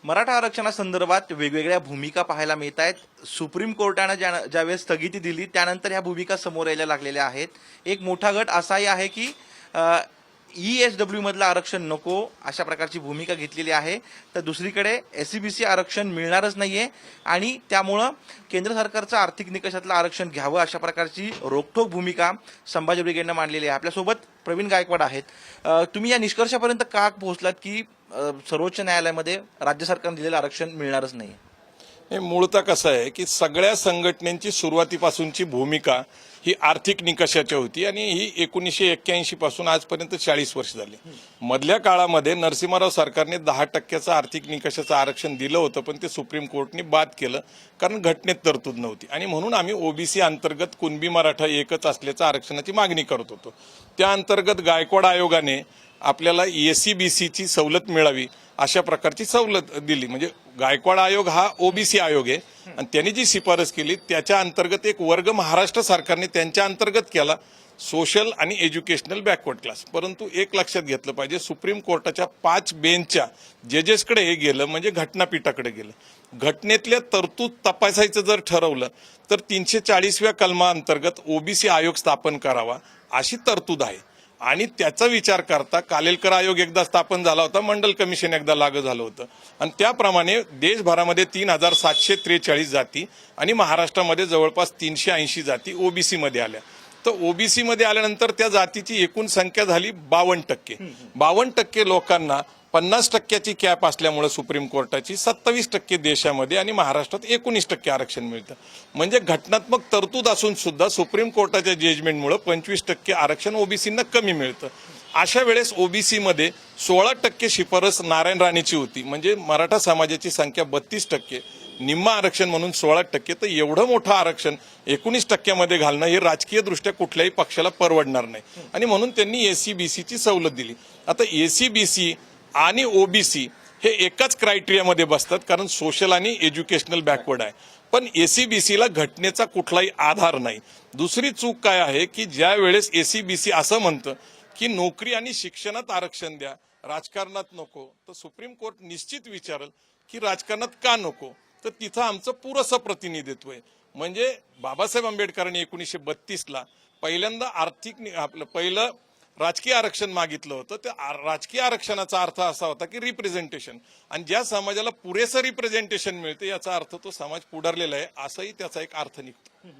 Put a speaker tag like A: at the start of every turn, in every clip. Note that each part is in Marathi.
A: मराठा आरक्षणासंदर्भात वेगवेगळ्या भूमिका पाहायला मिळत आहेत. सुप्रीम कोर्टानं ज्यावेळेस स्थगिती दिली त्यानंतर ह्या भूमिका समोर यायला लागलेल्या आहेत. एक मोठा गट असाही आहे की ESW मधलं आरक्षण नको अशा प्रकारची भूमिका घेतलेली आहे. तर दुसरीकडे SCBC आरक्षण मिळणारच नाहीये आणि त्यामुळं केंद्र सरकारचं आर्थिक निकषातलं आरक्षण घ्यावं अशा प्रकारची रोखठोक भूमिका संभाजी ब्रिगेडनं मांडलेली आहे. आपल्यासोबत प्रवीण गायकवाड आहेत. तुम्ही या निष्कर्षापर्यंत का पोहोचलात की सर्वोच्च न्यायालयामध्ये राज्य सरकारने दिलेलं आरक्षण मिळणारच नाही?
B: हे मूळतः कसं आहे की सगळ्या संघटनेची सुरुवातीपासूनची भूमिका ही आर्थिक निकषाची होती आणि ही 1981 पासून आजपर्यंत 40 वर्ष झाली. मधल्या काळामध्ये नरसिंहराव सरकारने 10% आर्थिक निकषाचं आरक्षण दिलं होतं, पण ते सुप्रीम कोर्टने बाद केलं कारण घटनेत तरतूद नव्हती आणि म्हणून आम्ही ओबीसी अंतर्गत कुणबी मराठा एकच असल्याचं आरक्षणाची मागणी करत होतो. त्या अंतर्गत गायकवाड आयोगाने आपल्याला SCBCची सवलत मिळावी अशा प्रकारची सवलत दिली. म्हणजे गायकवाड आयोग हा ओबीसी आयोग आहे आणि त्यांनी जी शिफारस केली त्याच्या अंतर्गत एक वर्ग महाराष्ट्र सरकारने त्यांच्या अंतर्गत केला, सोशल आणि एज्युकेशनल बॅकवर्ड क्लास. परंतु एक लक्षात घेतलं पाहिजे, सुप्रीम कोर्टाच्या 5 बेंचच्या जजेसकडे हे गेलं म्हणजे घटनापीठाकडे गेलं. घटनेतल्या तरतूद तपासायचं जर ठरवलं तर 340व्या कलमाअंतर्गत ओबीसी आयोग स्थापन करावा अशी तरतूद आहे आणि त्याचा विचार करता कालेलकर आयोग एकदा स्थापन झाला होता, मंडल कमिशन एकदा लागू झालं होतं आणि त्याप्रमाणे देशभरामध्ये 3743 जाती आणि महाराष्ट्रामध्ये जवळपास 380 जाती ओबीसी मध्ये आल्या. तर ओबीसी मध्ये आल्यानंतर त्या जातीची एकूण संख्या झाली 52%. 52% लोकांना 50%ची कॅप असल्यामुळे सुप्रीम कोर्टाची 27% देशामध्ये आणि महाराष्ट्रात 19% आरक्षण मिळतं. म्हणजे घटनात्मक तरतूद असून सुद्धा सुप्रीम कोर्टाच्या जजमेंटमुळे 25% आरक्षण ओबीसींना कमी मिळतं. अशा वेळेस ओबीसी मध्ये 16% शिफारस नारायण राणेची होती, म्हणजे मराठा समाजाची संख्या 32%, निम्मा आरक्षण म्हणून 16%. तर एवढं मोठं आरक्षण 19% घालणं हे राजकीय दृष्ट्या कुठल्याही पक्षाला परवडणार नाही आणि म्हणून त्यांनी SCBCची सवलत दिली. आता SCBC आणि ओबीसी हे एकाच क्रायटेरियामध्ये बसतात कारण सोशल आणि एज्युकेशनल बॅकवर्ड आहे, पण SCBCला घटनेचा कुठलाही आधार नाही. दुसरी चूक काय आहे की ज्या वेळेस SCBC असं म्हणतं की नोकरी आणि शिक्षणात आरक्षण द्या, राजकारणात नको, तर सुप्रीम कोर्ट निश्चित विचारेल की राजकारणात का नको, तर तिथं आमचं पुरेसं प्रतिनिधित्व आहे. म्हणजे बाबासाहेब आंबेडकरांनी 1932ला पहिल्यांदा आपलं पहिलं राजकीय आरक्षण मागितलं होतं. त्या राजकीय आरक्षणाचा अर्थ असा होता की रिप्रेझेंटेशन, आणि ज्या समाजाला पुरेसं रिप्रेझेंटेशन मिळते याचा अर्थ तो समाज पुढारलेला आहे असाही त्याचा एक अर्थ निघतो.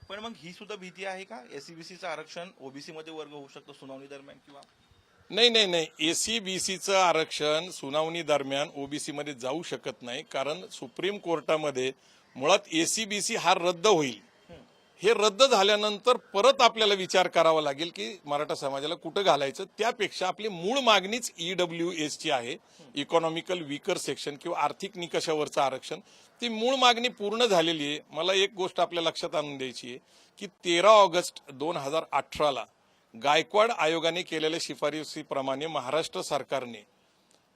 A: पण मग ही सुद्धा भीती आहे का SCBCचं आरक्षण ओबीसी मध्ये वर्ग होऊ शकतो सुनावणी दरम्यान किंवा?
B: नाही, SCBCचं आरक्षण सुनावणी दरम्यान ओबीसी मध्ये जाऊ शकत नाही कारण सुप्रीम कोर्टामध्ये मुळात SCBC हा रद्द होईल. हे रद्द झाल्यानंतर परत आपल्याला विचार करावा लागेल की मराठा समाजाला कुठं घालायचं. त्यापेक्षा आपली मूळ मागणीच EWS ची आहे, इकॉनॉमिकल वीकर सेक्शन किंवा आर्थिक निकषावरचं आरक्षण. ती मूळ मागणी पूर्ण झालेली आहे. मला एक गोष्ट आपल्या लक्षात आणून द्यायची आहे की 13 ऑगस्ट 2018ला गायकवाड आयोगाने केलेल्या शिफारसीप्रमाणे महाराष्ट्र सरकारने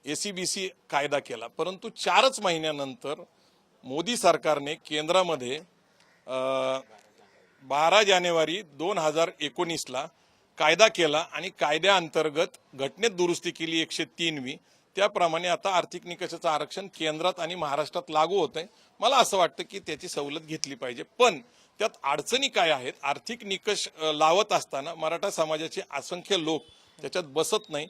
B: SCBC कायदा केला, परंतु 4च महिन्यानंतर मोदी सरकारने केंद्रामध्ये 12 जानेवारी 2019ला कायदा केला आणि कायद्याअंतर्गत घटनेत दुरुस्ती केली 103वी. त्याप्रमाणे आता आर्थिक निकषाचं आरक्षण केंद्रात आणि महाराष्ट्रात लागू होत आहे. मला असं वाटतं की त्याची सवलत घेतली पाहिजे, पण त्यात अडचणी काय आहेत? आर्थिक निकष लावत असताना मराठा समाजाचे असंख्य लोक त्याच्यात बसत नाही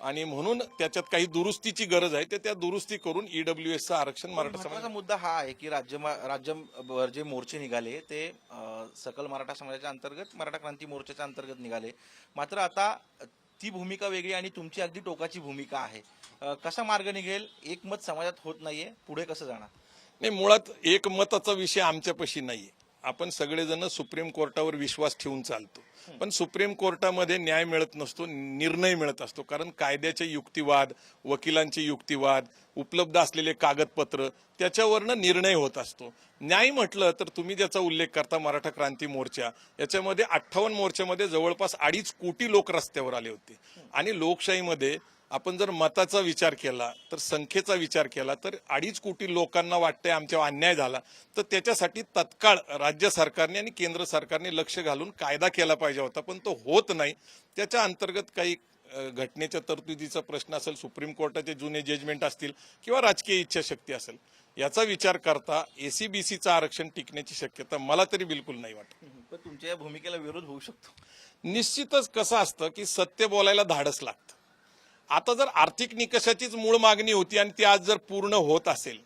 B: आणि म्हणून त्याच्यात काही दुरुस्तीची गरज आहे. त्या दुरुस्ती करून EWSचं आरक्षण मराठा
A: समाजाचा मुद्दा हा आहे की राज्यभर जे मोर्चे निघाले ते सकल मराठा समाजाच्या अंतर्गत मराठा क्रांती मोर्चाच्या अंतर्गत निघाले. मात्र आता ती भूमिका वेगळी आणि तुमची अगदी टोकाची भूमिका आहे. कसा मार्ग निघेल? एकमत समाजात होत नाहीये, पुढे कसं जाणार?
B: नाही, मुळात एकमताचा विषय आमच्यापाशी नाहीये. आपण सगळेजण सुप्रीम कोर्टावर विश्वास ठेवून चालतो, पण सुप्रीम कोर्टामध्ये न्याय मिळत नसतो, निर्णय मिळत असतो. कारण कायद्याचे युक्तिवाद, वकिलांचे युक्तिवाद, उपलब्ध असलेले कागदपत्र त्याच्यावरनं निर्णय होत असतो. न्याय म्हटलं तर तुम्ही ज्याचा उल्लेख करता मराठा क्रांती मोर्चा, याच्यामध्ये 58 मोर्चामध्ये जवळपास 2.5 कोटी लोक रस्त्यावर आले होते आणि लोकशाहीमध्ये आपण जर मताचा विचार केला तर संख्येचा विचार केला तर 2.5 कोटी लोकांना वाटतंय आमच्यावर अन्याय झाला, तर त्याच्यासाठी तत्काळ राज्य सरकारने आणि केंद्र सरकारने लक्ष घालून कायदा केला पाहिजे होता, पण तो होत नाही. त्याच्या अंतर्गत काही घटनेच्या तरतुदीचा प्रश्न असेल, सुप्रीम कोर्टाचे जुने जजमेंट असतील किंवा राजकीय इच्छाशक्ती असेल, याचा विचार करता एसीबीसीचं आरक्षण टिकण्याची शक्यता मला तरी बिलकुल नाही वाटत.
A: पण तुमच्या या भूमिकेला विरोध होऊ शकतो.
B: निश्चितच कसं असतं की सत्य बोलायला धाडस लागतं. आता जर आर्थिक निकषाचीच मूळ मागणी होती आणि ती आज जर पूर्ण होत असेल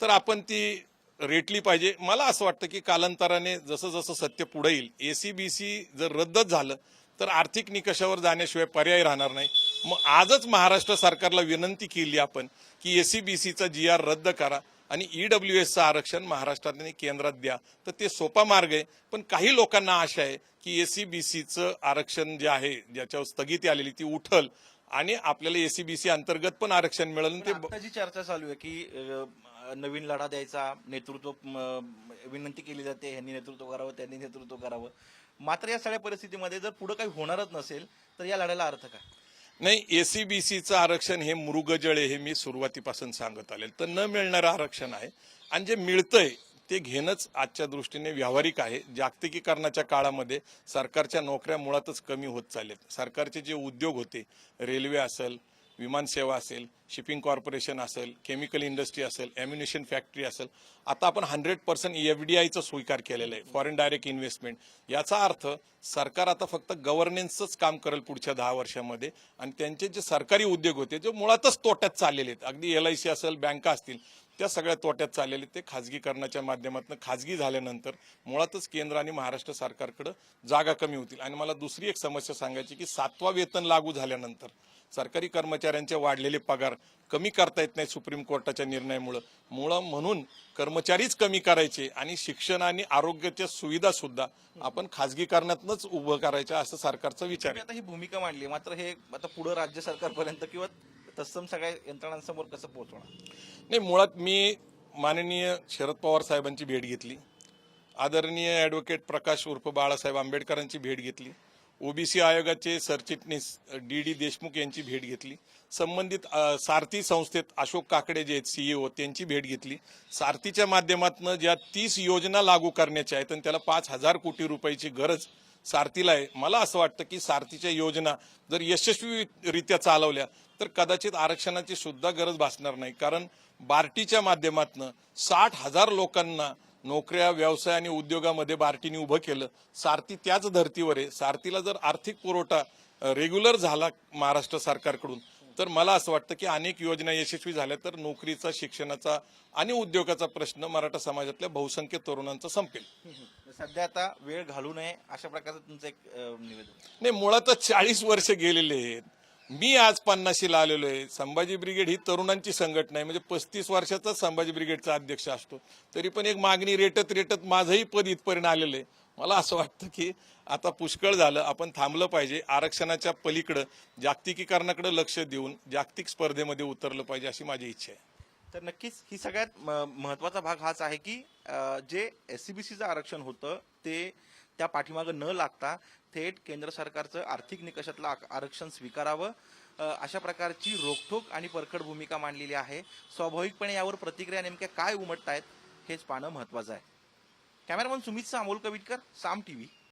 B: तर आपण ती रेटली पाहिजे. मला असं वाटतं की कालांतराने जसं जसं सत्य पुढे येईल, एसीबीसी जर रद्दच झालं तर आर्थिक निकषावर जाण्याशिवाय पर्याय राहणार नाही. मग आजच महाराष्ट्र सरकारला विनंती केली आपण की एसीबीसीचा GR रद्द करा आणि ईडब्ल्यूएसचं आरक्षण महाराष्ट्रात आणि केंद्रात द्या. तर ते सोपा मार्ग आहे. पण काही लोकांना आशा आहे की एसीबीसीचं आरक्षण जे आहे, ज्याच्यावर स्थगिती आलेली ती उठल आणि आपल्याला एसीबीसी अंतर्गत पण आरक्षण मिळेल.
A: पण आता जी चर्चा चालू आहे की नवीन लढा द्यायचा, नेतृत्व विनंती केली जाते, ह्यांनी नेतृत्व करावं, त्यांनी नेतृत्व करावं. मात्र या सगळ्या परिस्थितीमध्ये जर पुढे काही होणारच नसेल तर या लढ्याला अर्थ काय?
B: नाही, एसीबीसीचं आरक्षण हे मृगजळ आहे, हे मी सुरुवातीपासून सांगत आले. तर न मिळणारं आरक्षण आहे आणि जे मिळतंय ते घेणंच आजच्या दृष्टीने व्यावहारिक आहे. जागतिकीकरणाच्या काळामध्ये सरकारच्या नोकऱ्या मुळातच कमी होत चालल्यात. सरकारचे जे उद्योग होते, रेल्वे असेल, विमानसेवा असेल, शिपिंग कॉर्पोरेशन असेल, केमिकल इंडस्ट्री असेल, ॲम्युनिशन फॅक्टरी असेल, आता आपण 100% FDIचा स्वीकार केलेला आहे, फॉरेन डायरेक्ट इन्व्हेस्टमेंट. याचा अर्थ सरकार आता फक्त गव्हर्नन्सच काम करेल पुढच्या 10 वर्षामध्ये आणि त्यांचे जे सरकारी उद्योग होते जे मुळातच तोट्यात चाललेले आहेत, अगदी LIC असेल, बँका असतील, त्या सगळ्या तोट्यात चाललेले, ते खाजगीकरणाच्या माध्यमातून खाजगी झाल्यानंतर मुळातच केंद्र आणि महाराष्ट्र सरकारकडे जागा कमी होतील. आणि मला दुसरी एक समस्या सांगायची की 7वा वेतन लागू झाल्यानंतर सरकारी कर्मचाऱ्यांचे वाढलेले पगार कमी करता येत नाही सुप्रीम कोर्टाच्या निर्णयामुळे. म्हणून कर्मचारीच कमी करायचे आणि शिक्षण आणि आरोग्याच्या सुविधा सुद्धा आपण खाजगीकरणातूनच उभं करायच्या असं सरकारचा विचार आहे.
A: आता ही भूमिका मांडली, मात्र हे आता पुढे राज्य सरकारपर्यंत किंवा तत्सम सगळ्या यंत्रणांसमोर कसं पोहोचवणार?
B: नाही, मुळात मी माननीय शरद पवार साहेबांची भेट घेतली, आदरणीय ॲडव्होकेट प्रकाश उर्फ बाळासाहेब आंबेडकरांची भेट घेतली, ओबीसी आयोगाचे सरचिटणीस DD देशमुख यांची भेट घेतली, संबंधित सारथी संस्थेत अशोक काकडे जे आहेत CEO त्यांची भेट घेतली. सारथीच्या माध्यमातून ज्या 30 योजना लागू करण्याच्या आहेत आणि त्याला 5,000 कोटी रुपयाची गरज सारथीला आहे. मला असं वाटतं की सारथीच्या योजना जर यशस्वीरित्या चालवल्या तर कदाचित आरक्षणाची सुद्धा गरज भासणार नाही. कारण बार्टीच्या माध्यमातून 60,000 लोकांना नोकऱ्या, व्यवसाय आणि उद्योगामध्ये बार्टीने उभं केलं. सारथी त्याच धर्तीवर आहे. सारथीला जर आर्थिक पुरवठा रेग्युलर झाला महाराष्ट्र सरकारकडून तर मला असं वाटतं की अनेक योजना यशस्वी झाल्या तर नोकरीचा, शिक्षणाचा आणि उद्योगाचा प्रश्न मराठा समाजातल्या बहुसंख्य तरुणांचा संपेल.
A: सध्या आता वेळ घालू नये अशा प्रकारचं तुमचं एक निवेदन.
B: नाही, मुळातच 40 वर्ष गेलेले आहेत. मी आज 50शीला आलेलो आहे. संभाजी ब्रिगेड ही तरुणांची संघटना आहे, म्हणजे 35 वर्षाचा संभाजी ब्रिगेडचा अध्यक्ष असतो. तरी पण एक मागणी रेटत रेटत माझंही पद इथपर्यंत आलेलं आहे. मला असं वाटतं की आता पुष्कळ झालं, आपण थांबलं पाहिजे. आरक्षणाच्या पलीकडे जागतिकीकरणाकडे लक्ष देऊन जागतिक स्पर्धेमध्ये उतरलं पाहिजे अशी माझी इच्छा आहे.
A: तर नक्कीच ही सगळ्यात महत्वाचा भाग हाच आहे की जे SCBCचं आरक्षण होतं ते त्या पाठीमागं न लागता थेट केंद्र सरकारचं आर्थिक निकषातलं आरक्षण स्वीकारावं, अशा प्रकारची रोखठोक आणि परखड भूमिका मांडलेली आहे. स्वाभाविकपणे यावर प्रतिक्रिया नेमक्या काय उमटतायत हेच पाहणं महत्वाचं आहे. कॅमेरामन सुमितचा अमोल कविटकर, साम TV.